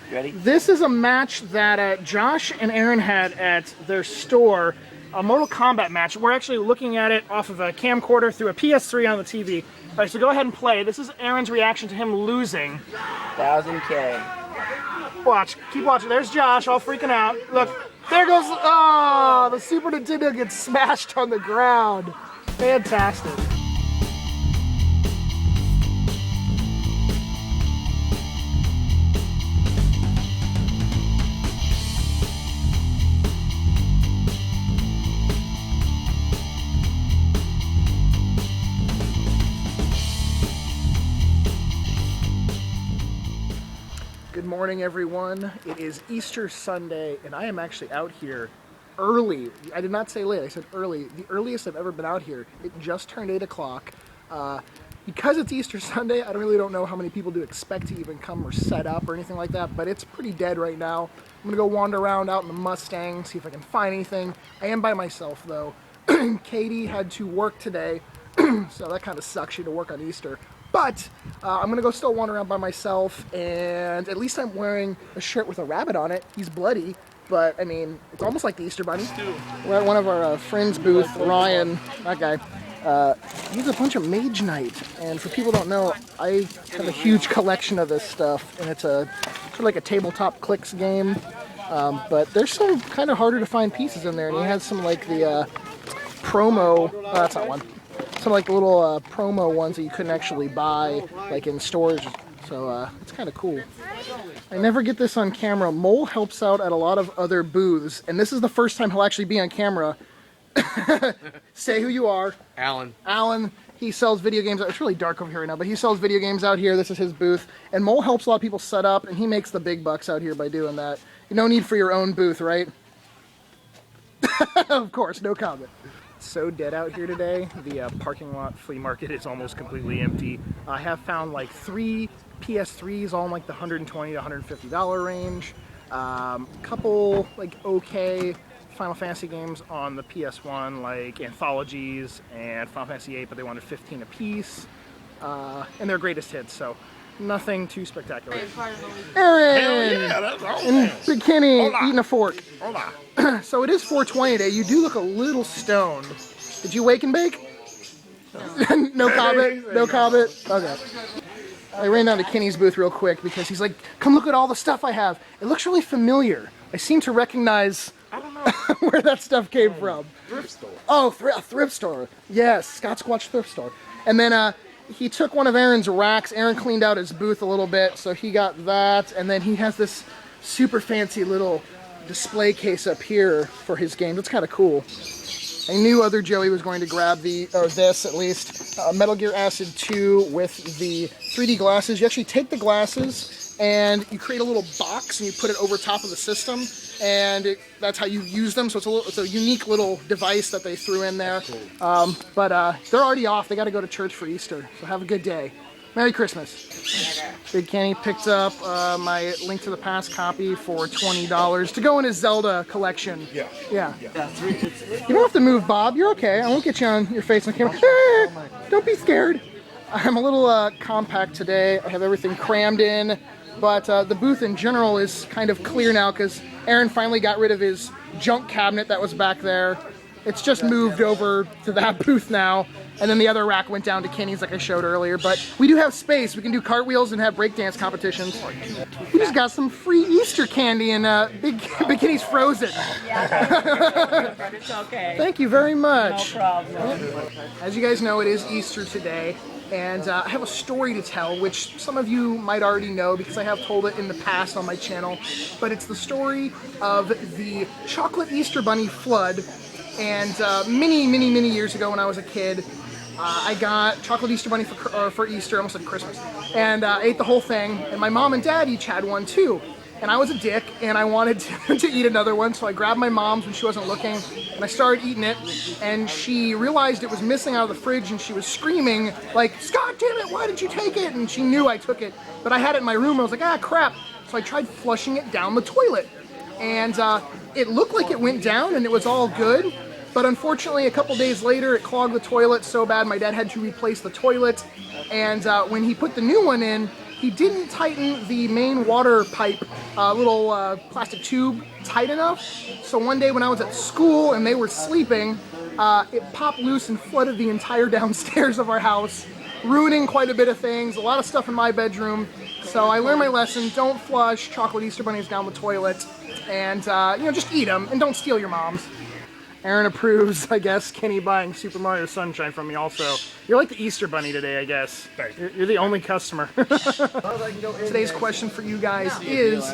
You ready? This is a match that Josh and Aaron had at their store, a Mortal Kombat match. We're actually looking at it off of a camcorder through a PS3 on the TV. All right, so go ahead and play. This is Aaron's reaction to him losing. 1000K. Watch, keep watching. There's Josh, all freaking out. Look, there goes, oh, the Super Nintendo gets smashed on the ground. Fantastic. Good morning, everyone. It is Easter Sunday, and I am actually out here early. I did not say late, I said early. The earliest I've ever been out here. It just turned 8 o'clock. Because it's Easter Sunday, I don't know how many people do expect to even come or set up or anything like that, but it's pretty dead right now. I'm gonna go wander around out in the Mustang, see if I can find anything. I am by myself, though. Katie had to work today, so that kind of sucks. She had to work on Easter. But I'm gonna go still wander around by myself, and at least I'm wearing a shirt with a rabbit on it. He's bloody, but I mean, it's almost like the Easter Bunny. We're at one of our friends' booth, Ryan, that guy. He's a bunch of Mage Knight, and for people who don't know, I have a huge collection of this stuff, and it's sort of like a tabletop clicks game. But there's some kind of harder to find pieces in there, and he has some like the promo. That's not one. Some like little promo ones that you couldn't actually buy like in stores, so it's kind of cool. I never get this on camera. Mole helps out at a lot of other booths, and this is the first time he'll actually be on camera. Say who you are. Alan. Alan. He sells video games. It's really dark over here right now, but he sells video games out here. This is his booth, and Mole helps a lot of people set up, and he makes the big bucks out here by doing that. No need for your own booth, right? Of course, no comment. So dead out here today. The parking lot flea market is almost completely empty. I have found like 3 PS3s, all in like the $120 to $150 range. Couple like okay Final Fantasy games on the PS1, like Anthologies and Final Fantasy VIII, but they wanted 15 a piece. And they're greatest hits, so nothing too spectacular. Aaron! Yeah, that's all. In bikini, Hola. eating a fork. Hola. So it is 420 today. You do look a little stoned. Did you wake and bake? No comment? No comment? Okay. I ran down to Kenny's booth real quick because he's like, come look at all the stuff I have. It looks really familiar. I seem to recognize where that stuff came from. Thrift store. Oh, a thrift store. Yes, Scottsquatch thrift store. And then he took one of Aaron's racks. Aaron cleaned out his booth a little bit, so he got that. And then he has this super fancy little display case up here for his games. It's kind of cool. I knew other Joey was going to grab this at least. Metal Gear Acid 2 with the 3D glasses. You actually take the glasses and you create a little box and you put it over top of the system, and that's how you use them. So it's a unique little device that they threw in there. But they're already off. They got to go to church for Easter. So have a good day. Merry Christmas. Big Kenny picked up my Link to the Past copy for $20 to go in his Zelda collection. Yeah. You don't have to move, Bob. You're okay. I won't get you on your face on camera. Don't be scared. I'm a little compact today. I have everything crammed in, but the booth in general is kind of clear now because Aaron finally got rid of his junk cabinet that was back there. It's just moved over to that booth now. And then the other rack went down to Kenny's like I showed earlier. But we do have space. We can do cartwheels and have breakdance competitions. We just got some free Easter candy and Big Kenny's frozen. Yeah, but it's okay. Thank you very much. No problem. As you guys know, it is Easter today. And I have a story to tell, which some of you might already know because I have told it in the past on my channel. But it's the story of the chocolate Easter Bunny flood. And many years ago when I was a kid, I got chocolate Easter Bunny for Easter, almost like Christmas, and ate the whole thing. And my mom and dad each had one too. And I was a dick, and I wanted to eat another one, so I grabbed my mom's when she wasn't looking, and I started eating it. And she realized it was missing out of the fridge, and she was screaming like, "Scott, damn it, why did you take it?" And she knew I took it, but I had it in my room. I was like, ah, crap. So I tried flushing it down the toilet, and it looked like it went down, and it was all good. But unfortunately, a couple days later, it clogged the toilet so bad my dad had to replace the toilet. And when he put the new one in, he didn't tighten the main water pipe, little plastic tube, tight enough. So one day when I was at school and they were sleeping, it popped loose and flooded the entire downstairs of our house, ruining quite a bit of things, a lot of stuff in my bedroom. So I learned my lesson: don't flush chocolate Easter bunnies down the toilet, and you know, just eat them and don't steal your mom's. Aaron approves, I guess, Kenny buying Super Mario Sunshine from me also. You're like the Easter Bunny today, I guess. You're the only customer. Today's question for you guys is,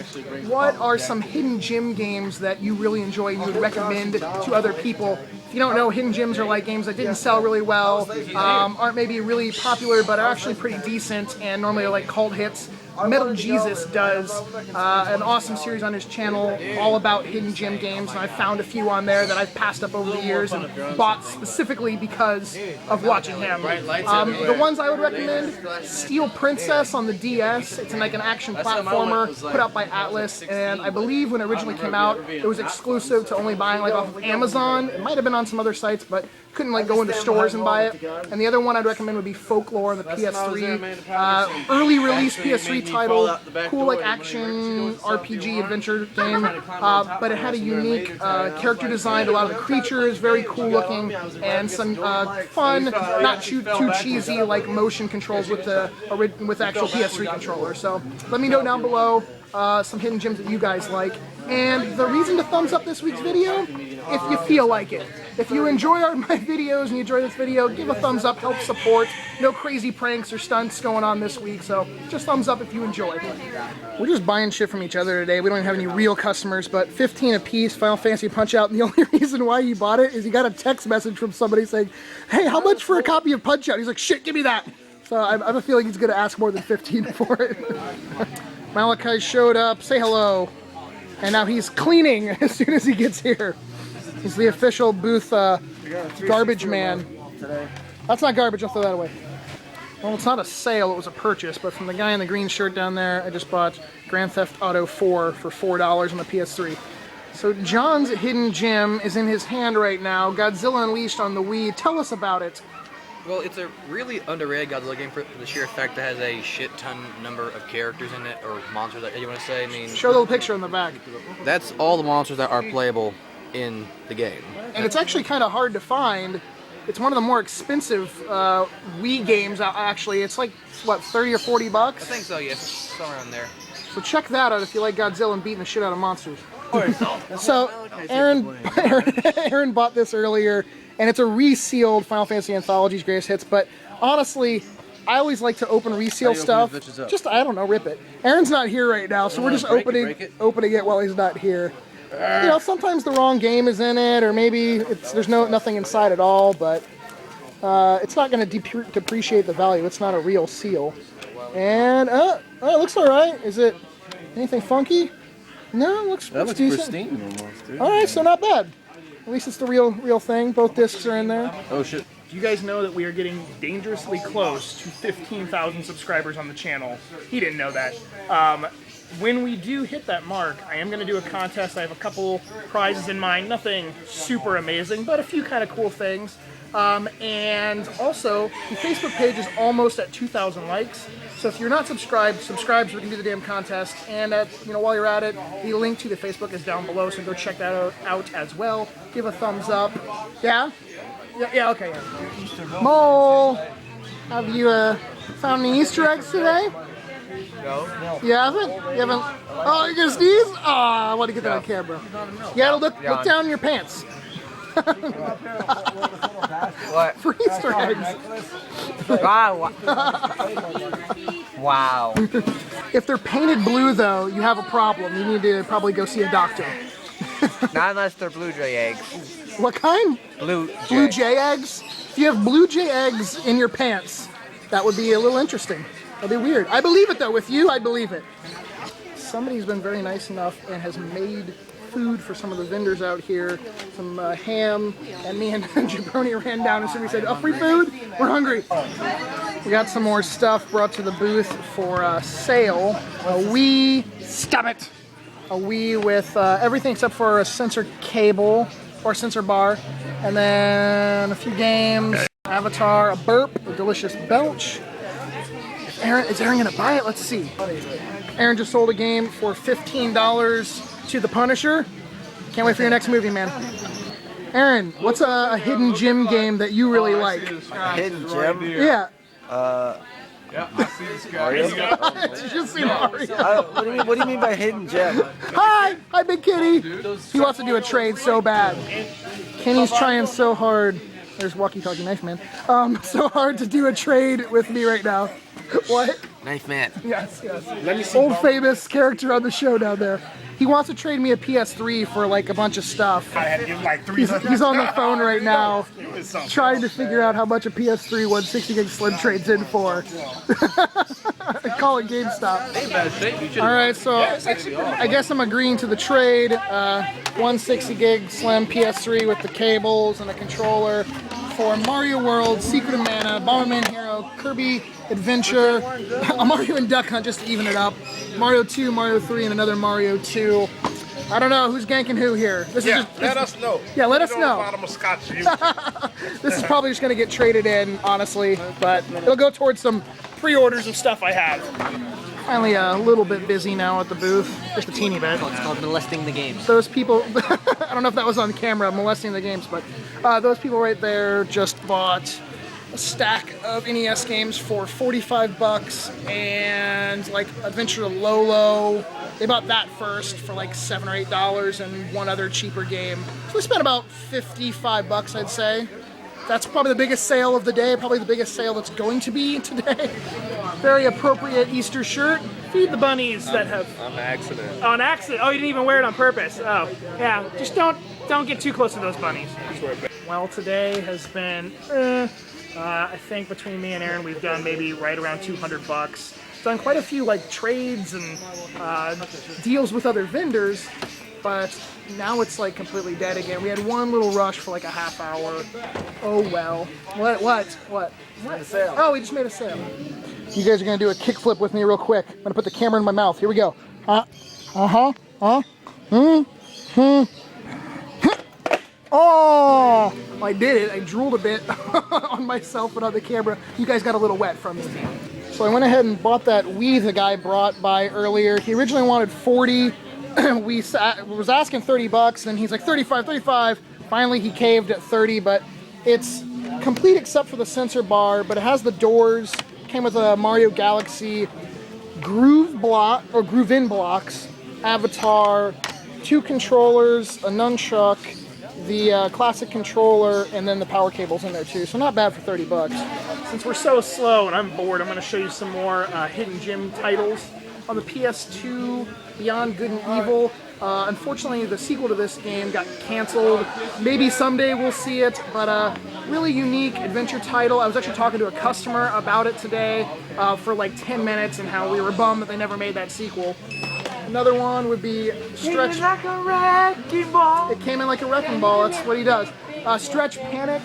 what are some hidden gem games that you really enjoy and you would recommend to other people? If you don't know, hidden gems are like games that didn't sell really well, aren't maybe really popular, but are actually pretty decent and normally are like cult hits. Metal Jesus does an awesome series on his channel all about hidden gem games, and I've found a few on there that I've passed up over the years and bought specifically because of watching him. The ones I would recommend: Steel Princess on the DS. It's like an action platformer put out by Atlas, and I believe when it originally came out, it was exclusive to only buying like off of Amazon. It might have been on some other sites, but couldn't like go into stores and buy it. And the other one I'd recommend would be Folklore on the PS3. Early release PS3 title, cool like action RPG adventure game, but it had a unique character design. A lot of the creatures very cool looking, and some fun, not too cheesy like motion controls with the actual PS3 controller. So let me know down below some hidden gems that you guys like. And the reason to thumbs up this week's video, if you feel like it. If you enjoy my videos and you enjoy this video, give a thumbs up, help support. No crazy pranks or stunts going on this week, so just thumbs up if you enjoy. We're just buying shit from each other today. We don't even have any real customers, but 15 a piece, Final Fantasy Punch-Out, and the only reason why he bought it is he got a text message from somebody saying, "Hey, how much for a copy of Punch-Out?" He's like, "Shit, give me that." So I have a feeling he's going to ask more than 15 for it. Malachi showed up. Say hello. And now he's cleaning as soon as he gets here. He's the official booth garbage man. That's not garbage, I'll throw that away. Well, it's not a sale, it was a purchase, but from the guy in the green shirt down there, I just bought Grand Theft Auto 4 for $4 on the PS3. So John's hidden gem is in his hand right now, Godzilla Unleashed on the Wii. Tell us about it. Well, it's a really underrated Godzilla game for the sheer fact that it has a shit ton number of characters in it, or monsters, that you want to say. I mean, show a little picture on the back. That's all the monsters that are playable in the game. And it's actually kind of hard to find. It's one of the more expensive Wii games, actually. It's like, what, 30 or 40 bucks? I think so, yes. Somewhere around there. So check that out if you like Godzilla and beating the shit out of monsters. So Aaron bought this earlier, and it's a resealed Final Fantasy Anthology's Greatest Hits, but honestly, I always like to open reseal stuff. Just, I don't know, rip it. Aaron's not here right now, so we're just opening it while he's not here. You know, sometimes the wrong game is in it, or maybe there's nothing inside at all, but it's not going to depreciate the value. It's not a real seal. And, oh, it looks alright. Is it anything funky? No, it looks decent. Pristine almost, dude. Alright, so not bad. At least it's the real thing. Both discs are in there. Oh shit. You guys know that we are getting dangerously close to 15,000 subscribers on the channel. He didn't know that. When we do hit that mark, I am going to do a contest. I have a couple prizes in mind. Nothing super amazing, but a few kind of cool things. And also, the Facebook page is almost at 2,000 likes. So if you're not subscribed, subscribe so we can do the damn contest. And while you're at it, the link to the Facebook is down below, so go check that out as well. Give a thumbs up. Yeah? Yeah, okay. Yeah. Mole, have you found any Easter eggs today? No. You haven't? You haven't? Oh, you're gonna sneeze? Oh, I want to get that on camera. You gotta look down in your pants. What? For Easter eggs. Wow. Wow. If they're painted blue, though, you have a problem. You need to probably go see a doctor. Not unless they're Blue Jay eggs. What kind? Blue Jay. Blue Jay eggs? If you have Blue Jay eggs in your pants, that would be a little interesting. That'd be weird. I believe it, though. With you, I believe it. Somebody's been very nice enough and has made food for some of the vendors out here. Some ham, and me and Jabroni ran down as soon as we said, "Oh, free food? We're hungry." We got some more stuff brought to the booth for sale. A Wii, stop it! A Wii with everything except for a sensor cable or sensor bar, and then a few games, Avatar, a burp, a delicious belch. Is Aaron gonna buy it? Let's see. Aaron just sold a game for $15 to the Punisher. Can't wait for your next movie, man. Aaron, what's a hidden gem game that you really like? Hidden gem? Yeah. Yeah, I see this guy. Did you just see Mario? What do you mean by hidden gem? Hi, Big Kitty. He wants to do a trade so bad. Kenny's trying so hard. There's walkie-talkie knife man. So hard to do a trade with me right now. What? Knife man. Yes. Let me see. Old famous character on the show down there. He wants to trade me a PS3 for like a bunch of stuff. I had to give like He's on the phone right now, trying to figure out how much a PS3 160 gig Slim trades in for. Call it GameStop. All right, so I guess I'm agreeing to the trade. 160 gig Slim PS3 with the cables and a controller for Mario World, Secret of Mana, Bomberman Hero, Kirby Adventure, a Mario and Duck Hunt just to even it up, Mario 2, Mario 3, and another Mario 2. I don't know who's ganking who here. Let us know. Yeah, let us know. Bottom of Scotch. This is probably just going to get traded in, honestly, but it'll go towards some pre-orders of stuff I have. Finally a little bit busy now at the booth, just a teeny bit. It's called molesting the games. Those people, I don't know if that was on camera, molesting the games, but those people right there just bought a stack of NES games for 45 bucks and like Adventure Lolo. They bought that first for like $7 or $8 and one other cheaper game. So we spent about 55 bucks, I'd say. That's probably the biggest sale of the day, probably the biggest sale that's going to be today. Very appropriate Easter shirt. Feed the bunnies that have... On accident. On accident? Oh, you didn't even wear it on purpose. Oh, yeah. Just don't get too close to those bunnies. Well, today has been... I think between me and Aaron, we've done maybe right around 200 bucks. Done quite a few like trades and deals with other vendors, but now it's like completely dead again. We had one little rush for like a half hour. Oh well. What? Made a sale. Oh, we just made a sale. You guys are gonna do a kickflip with me real quick. I'm gonna put the camera in my mouth. Here we go. Oh, I did it. I drooled a bit on myself and on the camera. You guys got a little wet from me. So I went ahead and bought that Wii the guy brought by earlier. He originally wanted 40. We was asking 30 bucks, and he's like 35. Finally, he caved at 30, but it's complete except for the sensor bar, but it has the doors. Came with a Mario Galaxy groove-in blocks, avatar, 2 controllers, a nunchuck, the classic controller, and then the power cables in there too. So not bad for 30 bucks. Since we're so slow and I'm bored, I'm going to show you some more hidden gem titles. On the PS2, Beyond Good and Evil. Unfortunately, the sequel to this game got canceled. Maybe someday we'll see it, but really unique adventure title. I was actually talking to a customer about it today for like 10 minutes and how we were bummed that they never made that sequel. Another one would be Stretch. Like a wrecking ball. It came in like a wrecking ball. That's what he does. Stretch Panic.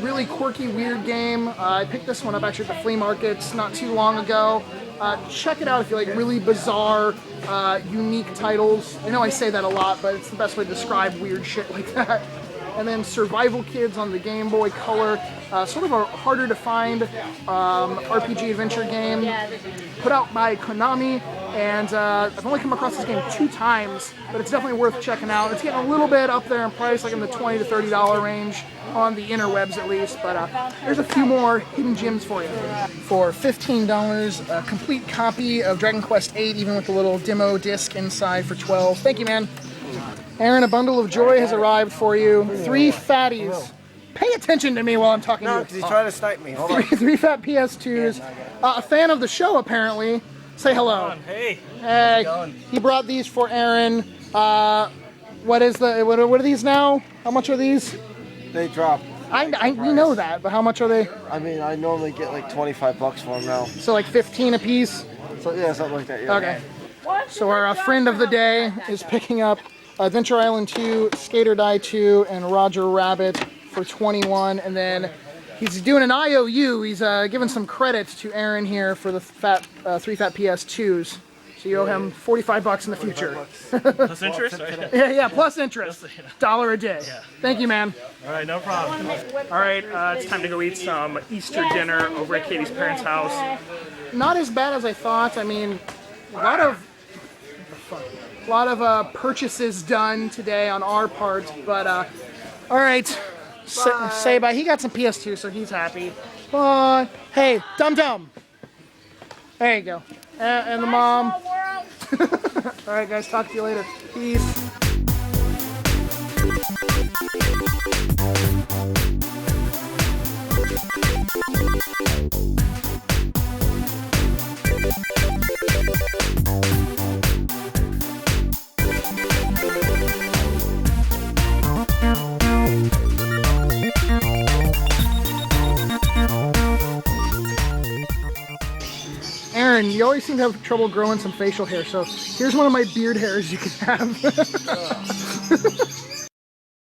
Really quirky, weird game. I picked this one up actually at the flea markets not too long ago. Check it out if you like really bizarre, unique titles. I know I say that a lot, but it's the best way to describe weird shit like that. And then Survival Kids on the Game Boy Color. Sort of a harder to find RPG adventure game. Put out by Konami. And I've only come across this game 2 times, but it's definitely worth checking out. It's getting a little bit up there in price, like in the $20 to $30 range on the interwebs at least, but there's a few more hidden gems for you. For $15, a complete copy of Dragon Quest VIII, even with the little demo disc inside for $12. Thank you, man. Aaron, a bundle of joy has arrived for you. 3 fatties. Pay attention to me while I'm talking to you. No, because he's trying to snipe me. Hold on. 3 fat PS2s. A fan of the show, apparently. Say hello. Hey. Hey. He brought these for Aaron. What are these now? How much are these? They drop. We know that, but how much are they? I mean, I normally get like 25 bucks for them now. So like 15 a piece? So yeah, something like that, yeah. Okay. So our friend of the day is picking up Adventure Island 2, Skater Die 2, and Roger Rabbit for 21, and then he's doing an IOU. He's giving some credit to Aaron here for the 3 fat PS2s. So you owe him $45 in the future. Plus interest? Right? Yeah, plus interest. $1 a day. Thank you, man. All right, no problem. All right, it's time to go eat some Easter dinner over at Katie's parents' house. Not as bad as I thought. I mean, a lot of purchases done today on our part, but all right. Say bye. He got some PS2, so he's happy. Bye. Hey, Dum Dum. There you go. And the mom. All right, guys. Talk to you later. Peace. Aaron, you always seem to have trouble growing some facial hair, so here's one of my beard hairs you can have.